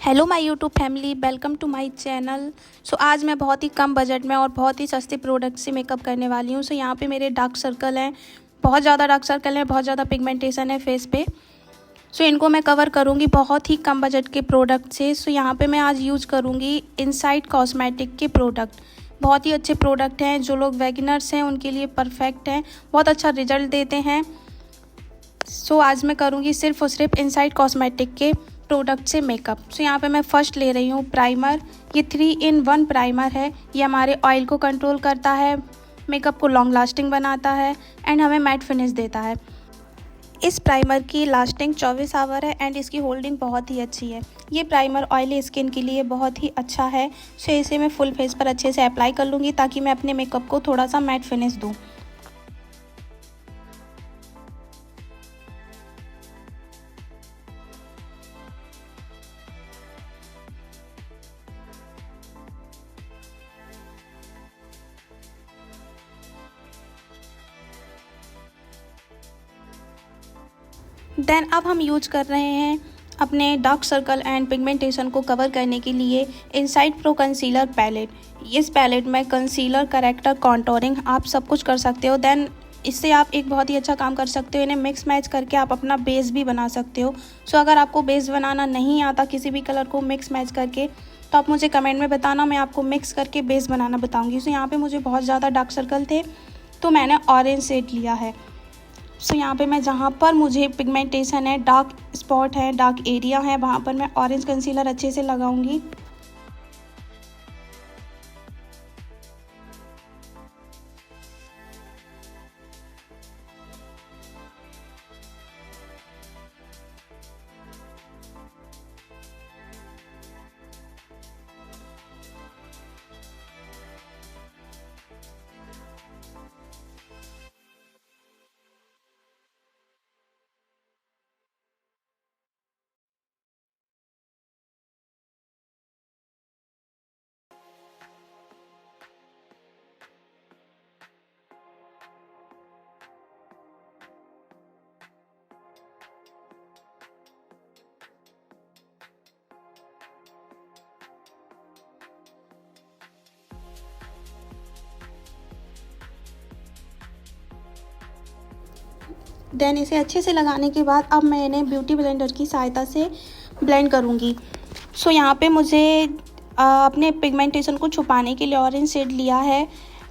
Hello my YouTube family, welcome to my channel. So आज मैं बहुत ही कम बजट में और बहुत ही सस्ते प्रोडक्ट से मेकअप करने वाली हूँ। सो यहाँ पे मेरे डार्क सर्कल हैं, बहुत ज़्यादा डार्क सर्कल हैं, बहुत ज़्यादा पिगमेंटेशन है फेस पे। सो इनको मैं कवर करूँगी बहुत ही कम बजट के प्रोडक्ट से। सो यहाँ पे मैं आज यूज़ करूँगी इनसाइड कॉस्मेटिक के प्रोडक्ट। बहुत ही अच्छे प्रोडक्ट हैं, जो लोग वैगनर्स हैं उनके लिए परफेक्ट हैं, बहुत अच्छा रिजल्ट देते हैं। सो आज मैं करूँगी सिर्फ और सिर्फ इनसाइड कॉस्मेटिक के प्रोडक्ट से मेकअप। सो यहाँ पे मैं फ़र्स्ट ले रही हूँ प्राइमर। ये 3 in 1 प्राइमर है। ये हमारे ऑयल को कंट्रोल करता है, मेकअप को लॉन्ग लास्टिंग बनाता है एंड हमें मैट फिनिश देता है। इस प्राइमर की लास्टिंग 24 आवर है एंड इसकी होल्डिंग बहुत ही अच्छी है। ये प्राइमर ऑयली स्किन के लिए बहुत ही अच्छा है। सो इसे मैं फुल फेस पर अच्छे से अप्लाई कर लूँगी ताकि मैं अपने मेकअप को थोड़ा सा मैट फिनिश दूँ। देन अब हम यूज कर रहे हैं अपने डार्क सर्कल एंड पिगमेंटेशन को कवर करने के लिए इनसाइड प्रो कंसीलर पैलेट। इस पैलेट में कंसीलर, करेक्टर, कॉन्टोरिंग आप सब कुछ कर सकते हो। देन इससे आप एक बहुत ही अच्छा काम कर सकते हो, इन्हें मिक्स मैच करके आप अपना बेस भी बना सकते हो। सो अगर आपको बेस बनाना नहीं आता किसी भी कलर को मिक्स मैच करके, तो आप मुझे कमेंट में बताना, मैं आपको मिक्स करके बेस बनाना बताऊँगी। सो यहाँ पर मुझे बहुत ज़्यादा डार्क सर्कल थे तो मैंने ऑरेंज शेड लिया है। सो यहाँ पे मैं जहाँ पर मुझे पिगमेंटेशन है, डार्क स्पॉट है, डार्क एरिया है, वहाँ पर मैं ऑरेंज कंसीलर अच्छे से लगाऊंगी। देन इसे अच्छे से लगाने के बाद अब मैं इन्हें ब्यूटी ब्लेंडर की सहायता से ब्लेंड करूँगी। सो यहाँ पे मुझे अपने पिगमेंटेशन को छुपाने के लिए ऑरेंज शेड लिया है।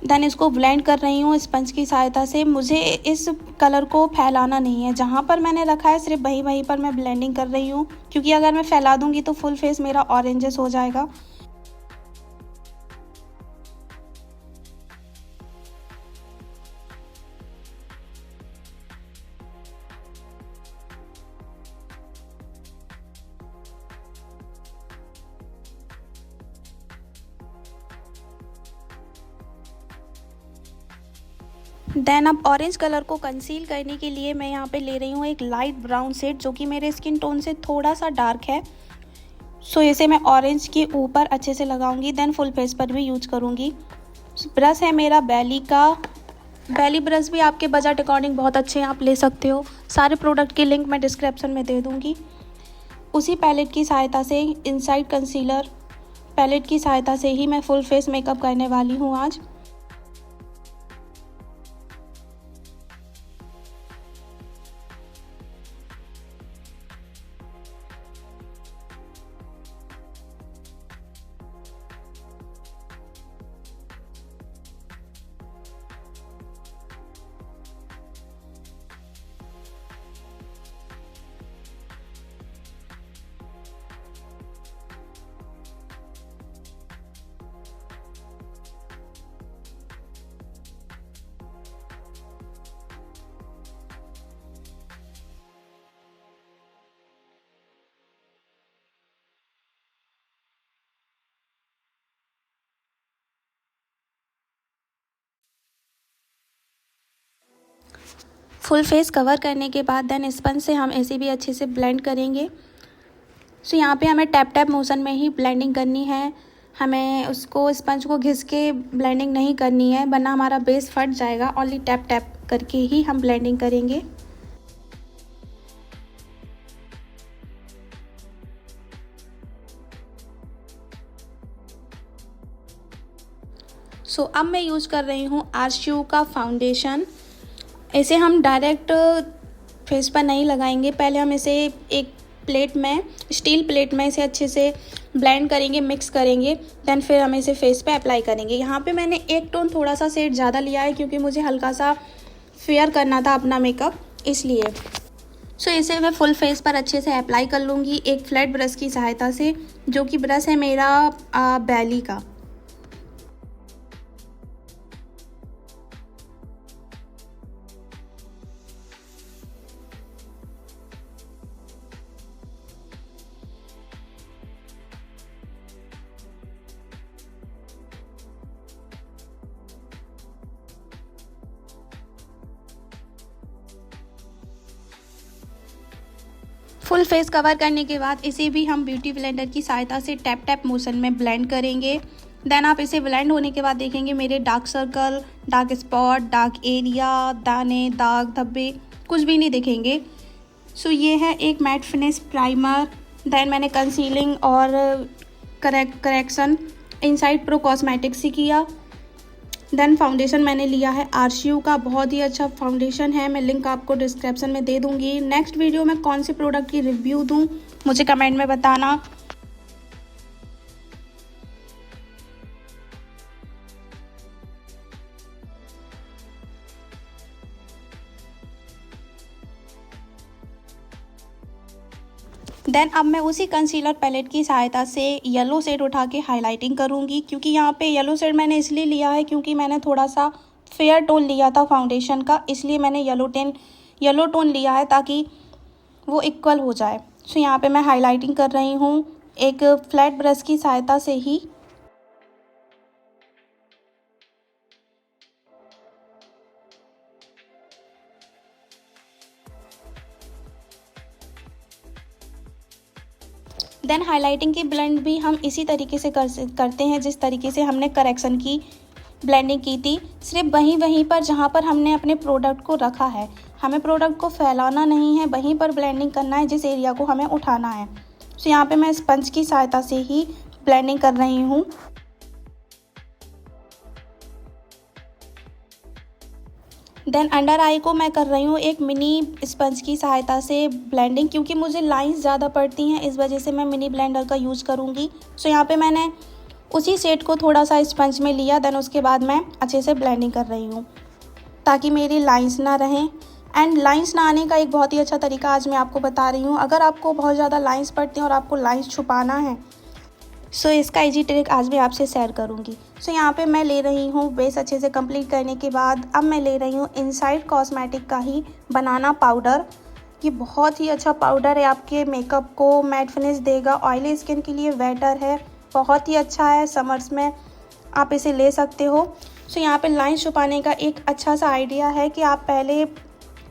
देन इसको ब्लेंड कर रही हूँ स्पंज की सहायता से। मुझे इस कलर को फैलाना नहीं है, जहाँ पर मैंने रखा है सिर्फ वहीं पर मैं ब्लेंडिंग कर रही हूँ, क्योंकि अगर मैं फैला दूँगी तो फुल फेस मेरा ऑरेंजेस हो जाएगा। देन अब ऑरेंज कलर को कंसील करने के लिए मैं यहाँ पे ले रही हूँ एक लाइट ब्राउन शेड, जो कि मेरे स्किन टोन से थोड़ा सा डार्क है। सो इसे मैं ऑरेंज के ऊपर अच्छे से लगाऊंगी, देन फुल फेस पर भी यूज करूँगी। ब्रश है मेरा बैली का। बैली ब्रश भी आपके बजट अकॉर्डिंग बहुत अच्छे हैं, आप ले सकते हो। सारे प्रोडक्ट की लिंक मैं डिस्क्रिप्शन में दे दूँगी। उसी पैलेट की सहायता से, इनसाइड कंसीलर पैलेट की सहायता से ही मैं फुल फेस मेकअप करने वाली हूँ आज। फुल फेस कवर करने के बाद देन स्पंज से हम ऐसे भी अच्छे से ब्लेंड करेंगे। सो यहाँ पे हमें टैप टैप मोशन में ही ब्लेंडिंग करनी है, हमें उसको स्पंज को घिस के ब्लेंडिंग नहीं करनी है, वरना हमारा बेस फट जाएगा। ओनली टैप टैप करके ही हम ब्लेंडिंग करेंगे। सो अब मैं यूज़ कर रही हूँ आरशू का फाउंडेशन। इसे हम डायरेक्ट फेस पर नहीं लगाएंगे, पहले हम इसे एक प्लेट में, स्टील प्लेट में इसे अच्छे से ब्लेंड करेंगे, मिक्स करेंगे, देन फिर हम इसे फेस पे अप्लाई करेंगे। यहाँ पे मैंने एक टोन थोड़ा सा शेड ज़्यादा लिया है क्योंकि मुझे हल्का सा फेयर करना था अपना मेकअप, इसलिए। सो इसे मैं फुल फेस पर अच्छे से अप्लाई कर लूँगी एक फ्लैट ब्रश की सहायता से, जो कि ब्रश है मेरा बैली का। फुल फेस कवर करने के बाद इसे भी हम ब्यूटी ब्लेंडर की सहायता से टैप टैप मोशन में ब्लेंड करेंगे। देन आप इसे ब्लेंड होने के बाद देखेंगे मेरे dark circle, dark spot, dark area, दाने, दाग धब्बे कुछ भी नहीं दिखेंगे। सो ये है एक मैट फिनिश प्राइमर। देन मैंने कंसीलिंग और करेक्शन इनसाइड प्रो कॉस्मेटिक्स से किया। देन फाउंडेशन मैंने लिया है आरशू का, बहुत ही अच्छा फाउंडेशन है, मैं लिंक आपको डिस्क्रिप्शन में दे दूँगी। नेक्स्ट वीडियो में कौन से प्रोडक्ट की रिव्यू दूँ मुझे कमेंट में बताना। देन अब मैं उसी कंसीलर पैलेट की सहायता से येलो शेड उठा के हाइलाइटिंग करूँगी, क्योंकि यहाँ पे येलो शेड मैंने इसलिए लिया है क्योंकि मैंने थोड़ा सा फेयर टोन लिया था फाउंडेशन का, इसलिए मैंने येलो टोन लिया है ताकि वो इक्वल हो जाए। सो यहाँ पे मैं हाइलाइटिंग कर रही हूँ एक फ्लैट ब्रश की सहायता से ही। देन हाइलाइटिंग की ब्लेंड भी हम इसी तरीके से करते हैं जिस तरीके से हमने करेक्शन की ब्लेंडिंग की थी, सिर्फ वहीं पर जहाँ पर हमने अपने प्रोडक्ट को रखा है। हमें प्रोडक्ट को फैलाना नहीं है, वहीं पर ब्लेंडिंग करना है जिस एरिया को हमें उठाना है। सो यहाँ पे मैं स्पंज की सहायता से ही ब्लेंडिंग कर रही हूँ। देन अंडर आई को मैं कर रही हूँ एक मिनी स्पंज की सहायता से ब्लेंडिंग, क्योंकि मुझे लाइंस ज़्यादा पड़ती हैं, इस वजह से मैं मिनी ब्लेंडर का यूज़ करूँगी। सो यहाँ पे मैंने उसी शेड को थोड़ा सा स्पंज में लिया, देन उसके बाद मैं अच्छे से ब्लेंडिंग कर रही हूँ ताकि मेरी लाइंस ना रहें। एंड लाइंस ना आने का एक बहुत ही अच्छा तरीका आज मैं आपको बता रही हूँ। अगर आपको बहुत ज़्यादा लाइंस पड़ती हैं और आपको लाइंस छुपाना है, सो इसका इजी ट्रिक आज मैं आपसे शेयर करूँगी। सो यहाँ पे मैं ले रही हूँ बेस अच्छे से कंप्लीट करने के बाद अब मैं ले रही हूँ इनसाइड कॉस्मेटिक का ही बनाना पाउडर। ये बहुत ही अच्छा पाउडर है, आपके मेकअप को मैट फिनिश देगा, ऑयली स्किन के लिए बेटर है, बहुत ही अच्छा है, समर्स में आप इसे ले सकते हो। सो यहाँ पे लाइन छुपाने का एक अच्छा सा आइडिया है कि आप पहले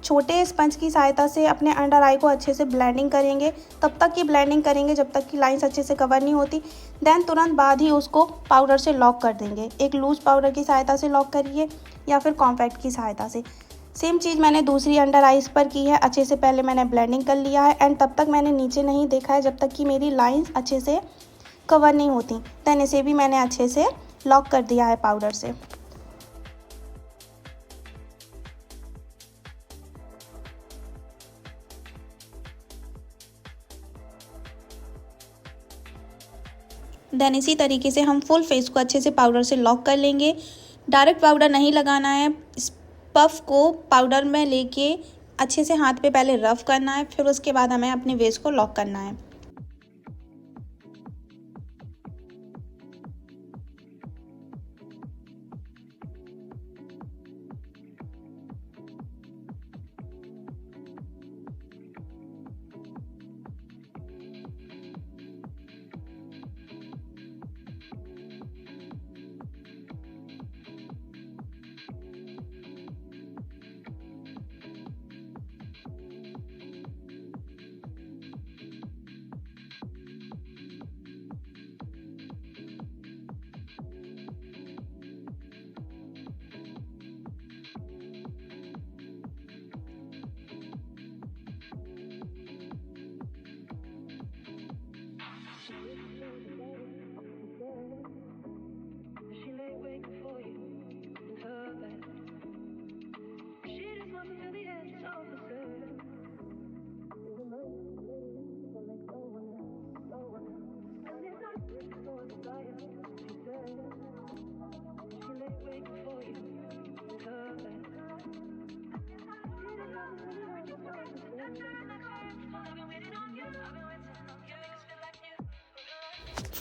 छोटे स्पंज की सहायता से अपने अंडर आई को अच्छे से ब्लेंडिंग करेंगे, तब तक की ब्लेंडिंग करेंगे जब तक कि लाइंस अच्छे से कवर नहीं होती। देन तुरंत बाद ही उसको पाउडर से लॉक कर देंगे, एक लूज पाउडर की सहायता से लॉक करिए या फिर कॉम्पैक्ट की सहायता से। सेम चीज़ मैंने दूसरी अंडर आइज पर की है, अच्छे से पहले मैंने ब्लेंडिंग कर लिया है एंड तब तक मैंने नीचे नहीं देखा है जब तक कि मेरी लाइंस अच्छे से कवर नहीं होती। देन इसे भी मैंने अच्छे से लॉक कर दिया है पाउडर से। देन इसी तरीके से हम फुल फेस को अच्छे से पाउडर से लॉक कर लेंगे। डायरेक्ट पाउडर नहीं लगाना है, इस पफ को पाउडर में लेके अच्छे से हाथ पे पहले रफ करना है, फिर उसके बाद हमें अपने फेस को लॉक करना है।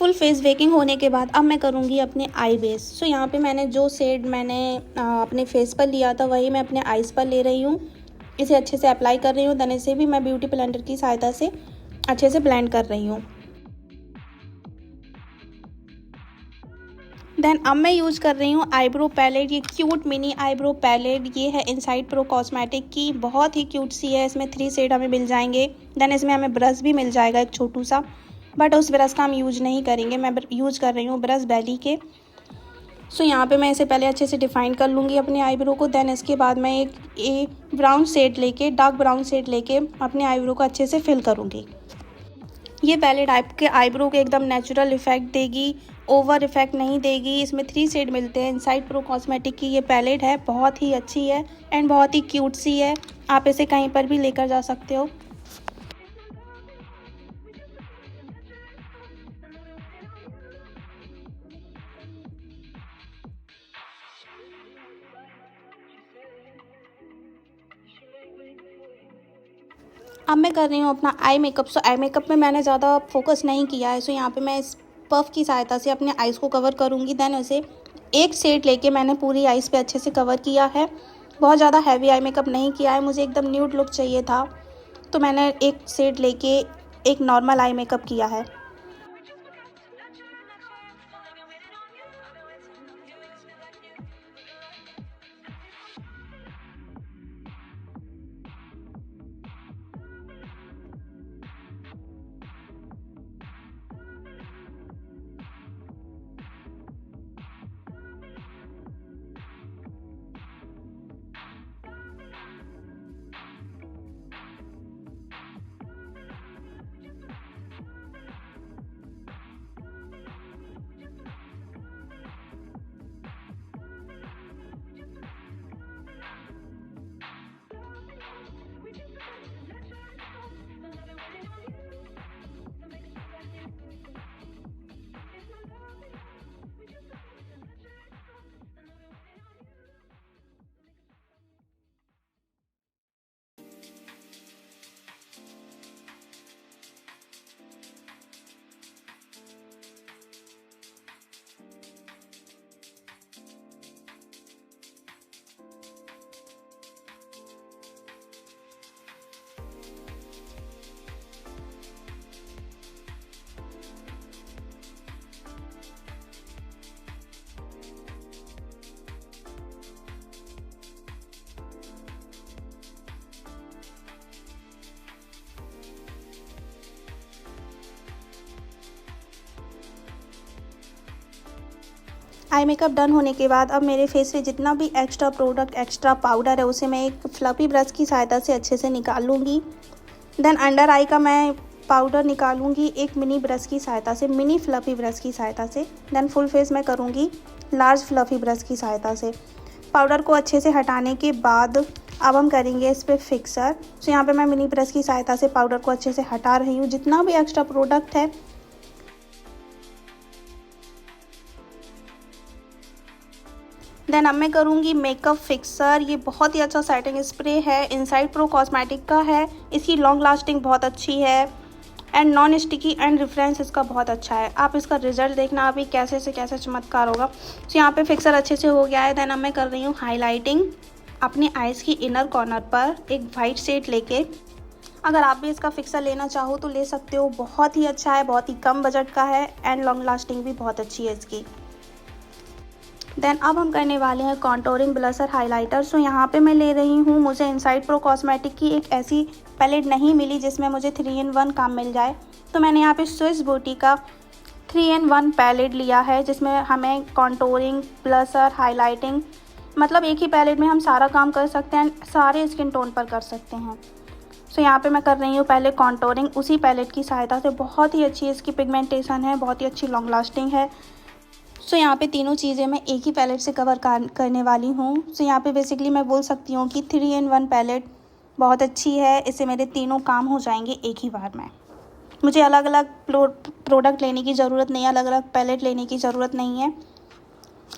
फुल फेस बेकिंग होने के बाद अब मैं करूँगी अपने आई बेस। सो यहाँ पे मैंने जो शेड मैंने अपने फेस पर लिया था वही मैं अपने आईज़ पर ले रही हूँ। इसे अच्छे से अप्लाई कर रही हूँ। देन इसे भी मैं ब्यूटी ब्लेंडर की सहायता से अच्छे से ब्लेंड कर रही हूँ। देन अब मैं यूज़ कर रही हूँ आईब्रो पैलेट। ये क्यूट मिनी आईब्रो पैलेट ये है इनसाइड प्रो कॉस्मेटिक की, बहुत ही क्यूट सी है। इसमें 3 शेड हमें मिल जाएंगे। देन इसमें हमें ब्रश भी मिल जाएगा एक छोटू सा, बट उस ब्रश का हम यूज़ नहीं करेंगे। मैं यूज़ कर रही हूँ ब्रश बेली के। सो यहाँ पे मैं इसे पहले अच्छे से डिफ़ाइन कर लूँगी अपने आईब्रो को। देन इसके बाद मैं एक ब्राउन शेड लेके, डार्क ब्राउन शेड लेके अपने आईब्रो को अच्छे से फिल करूँगी। ये पैलेट आपके आईब्रो को एकदम नेचुरल इफेक्ट देगी, ओवर इफेक्ट नहीं देगी। इसमें 3 शेड मिलते हैं। इनसाइड प्रो कॉस्मेटिक की ये पैलेट है, बहुत ही अच्छी है एंड बहुत ही क्यूट सी है। आप इसे कहीं पर भी लेकर जा सकते हो। अब मैं कर रही हूँ अपना आई मेकअप। सो आई मेकअप में मैंने ज़्यादा फोकस नहीं किया है। सो यहाँ पे मैं इस पफ की सहायता से अपने आईज़ को कवर करूँगी। देन उसे एक शेड लेके मैंने पूरी आईज़ पे अच्छे से कवर किया है। बहुत ज़्यादा हैवी आई मेकअप नहीं किया है, मुझे एकदम न्यूड लुक चाहिए था, तो मैंने एक शेड लेके एक नॉर्मल आई मेकअप किया है। आई मेकअप डन होने के बाद अब मेरे फेस पे जितना भी एक्स्ट्रा प्रोडक्ट, एक्स्ट्रा पाउडर है उसे मैं एक फ्लफी ब्रश की सहायता से अच्छे से निकाल लूँगी। देन अंडर आई का मैं पाउडर निकालूंगी एक मिनी ब्रश की सहायता से, मिनी फ्लफी ब्रश की सहायता से। देन फुल फेस मैं करूँगी लार्ज फ्लफी ब्रश की सहायता से। पाउडर को अच्छे से हटाने के बाद अब हम करेंगे इस पर फिक्सर। तो यहाँ पे मैं मिनी ब्रश की सहायता से पाउडर को अच्छे से हटा रही हूँ, जितना भी एक्स्ट्रा प्रोडक्ट है। देन अब मैं करूँगी मेकअप फिक्सर। ये बहुत ही अच्छा सेटिंग स्प्रे है, इनसाइड प्रो कॉस्मेटिक का है। इसकी लॉन्ग लास्टिंग बहुत अच्छी है and non sticky and reference इसका बहुत अच्छा है। आप इसका रिजल्ट देखना अभी कैसे से कैसे चमत्कार होगा। तो यहाँ पे फिक्सर अच्छे से हो गया है। देन अब मैं कर रही हूँ हाईलाइटिंग अपने आइज़ की इनर कॉर्नर पर एक वाइट शेड लेके। अगर आप भी इसका फिक्सर लेना चाहो तो ले सकते हो, बहुत ही अच्छा है, बहुत ही कम बजट का है एंड लॉन्ग लास्टिंग भी बहुत अच्छी है इसकी। देन अब हम करने वाले हैं कॉन्टोरिंग ब्लशर हाइलाइटर। सो यहाँ पे मैं ले रही हूँ, मुझे इनसाइड प्रो कॉस्मेटिक की एक ऐसी पैलेट नहीं मिली जिसमें मुझे 3 in 1 काम मिल जाए, तो मैंने यहाँ पे स्विस ब्यूटी का 3 in 1 पैलेट लिया है, जिसमें हमें कॉन्टोरिंग, ब्लशर, हाइलाइटिंग, मतलब एक ही पैलेट में हम सारा काम कर सकते हैं, सारे स्किन टोन पर कर सकते हैं। सो यहाँ पे मैं कर रही हूँ पहले कॉन्टोरिंग उसी पैलेट की सहायता से। बहुत ही अच्छी इसकी पिगमेंटेशन है, बहुत ही अच्छी लॉन्ग लास्टिंग है। सो यहाँ पे तीनों चीज़ें मैं एक ही पैलेट से कवर करने वाली हूँ। सो यहाँ पे बेसिकली मैं बोल सकती हूँ कि 3 in 1 पैलेट बहुत अच्छी है, इससे मेरे तीनों काम हो जाएंगे एक ही बार में। मुझे अलग अलग प्रोडक्ट लेने की ज़रूरत नहीं है, अलग अलग पैलेट लेने की ज़रूरत नहीं है,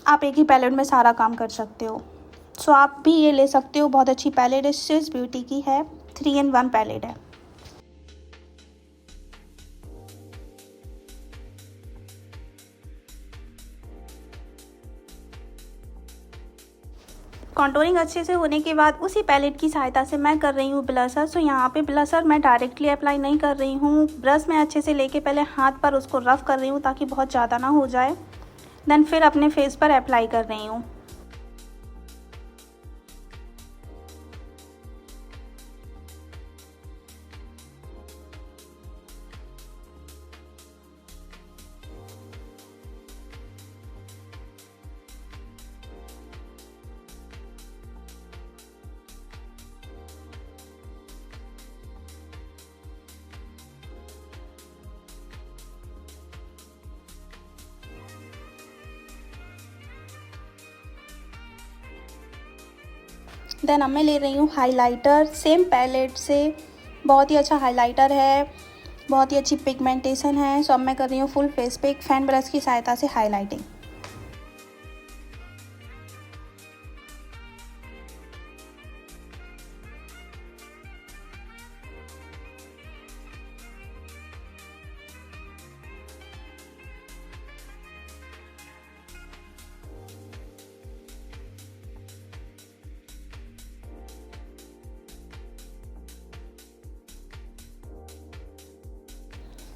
आप एक ही पैलेट में सारा काम कर सकते हो। सो आप भी ये ले सकते हो, बहुत अच्छी पैलेट है, स्विस ब्यूटी की है, 3 in 1 पैलेट है। कॉन्टोरिंग अच्छे से होने के बाद उसी पैलेट की सहायता से मैं कर रही हूँ ब्लशर। सो यहाँ पे ब्लशर मैं डायरेक्टली अप्लाई नहीं कर रही हूँ, ब्रश में अच्छे से लेके पहले हाथ पर उसको रफ़ कर रही हूँ ताकि बहुत ज़्यादा ना हो जाए, देन फिर अपने फेस पर अप्लाई कर रही हूँ। देन अब मैं ले रही हूँ हाइलाइटर सेम पैलेट से। बहुत ही अच्छा हाइलाइटर है, बहुत ही अच्छी पिगमेंटेशन है। सो अब मैं कर रही हूँ फुल फेस पे एक फैन ब्रश की सहायता से हाइलाइटिंग।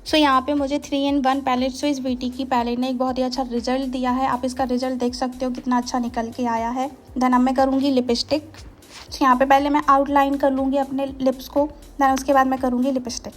सो यहाँ पे मुझे 3-in-1 पैलेट स्विस ब्यूटी की पैलेट ने एक बहुत ही अच्छा रिजल्ट दिया है। आप इसका रिजल्ट देख सकते हो कितना अच्छा निकल के आया है। देन अब मैं करूँगी लिपस्टिक। सो यहाँ पे पहले मैं आउटलाइन कर लूँगी अपने लिप्स को, देन उसके बाद मैं करूँगी लिपस्टिक।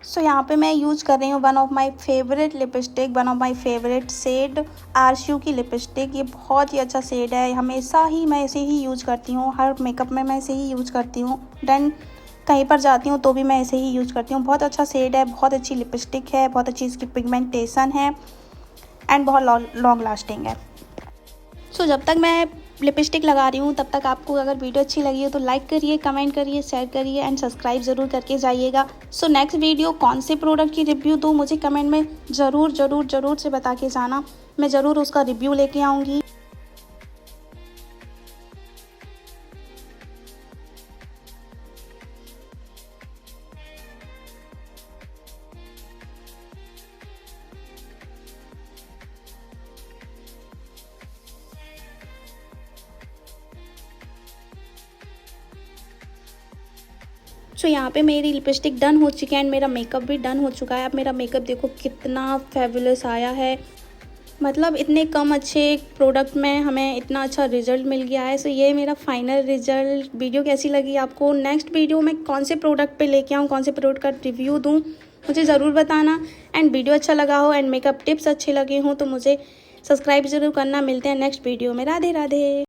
सो यहाँ पे मैं यूज़ कर रही हूँ one of my favourite lipstick, one of my favourite shade आरशू की लिपस्टिक। ये बहुत ही अच्छा शेड है, हमेशा ही मैं इसे ही यूज़ करती हूँ, हर मेकअप में मैं इसे ही यूज़ करती हूँ। देन कहीं पर जाती हूँ तो भी मैं इसे ही यूज़ करती हूँ। बहुत अच्छा शेड है, बहुत अच्छी लिपस्टिक है, बहुत अच्छी इसकी पिगमेंटेशन है एंड बहुत लॉन्ग लास्टिंग है। सो जब तक मैं लिपस्टिक लगा रही हूँ तब तक आपको अगर वीडियो अच्छी लगी हो तो लाइक करिए, कमेंट करिए, शेयर करिए एंड सब्सक्राइब ज़रूर करके जाइएगा। सो नेक्स्ट वीडियो कौन से प्रोडक्ट की रिव्यू दूँ मुझे कमेंट में ज़रूर से बता के जाना, मैं ज़रूर उसका रिव्यू लेके आऊँगी। सो यहाँ पे मेरी लिपस्टिक डन हो चुकी है एंड मेरा मेकअप भी डन हो चुका है। अब मेरा मेकअप देखो कितना फेबुलस आया है, मतलब इतने कम अच्छे प्रोडक्ट में हमें इतना अच्छा रिजल्ट मिल गया है। सो ये मेरा फाइनल रिजल्ट। वीडियो कैसी लगी आपको, नेक्स्ट वीडियो में कौन से प्रोडक्ट पे लेके आऊँ, कौन से प्रोडक्ट का रिव्यू दूँ, मुझे ज़रूर बताना। एंड वीडियो अच्छा लगा हो एंड मेकअप टिप्स अच्छे लगे हों तो मुझे सब्सक्राइब ज़रूर करना। मिलते हैं नेक्स्ट वीडियो में। राधे राधे।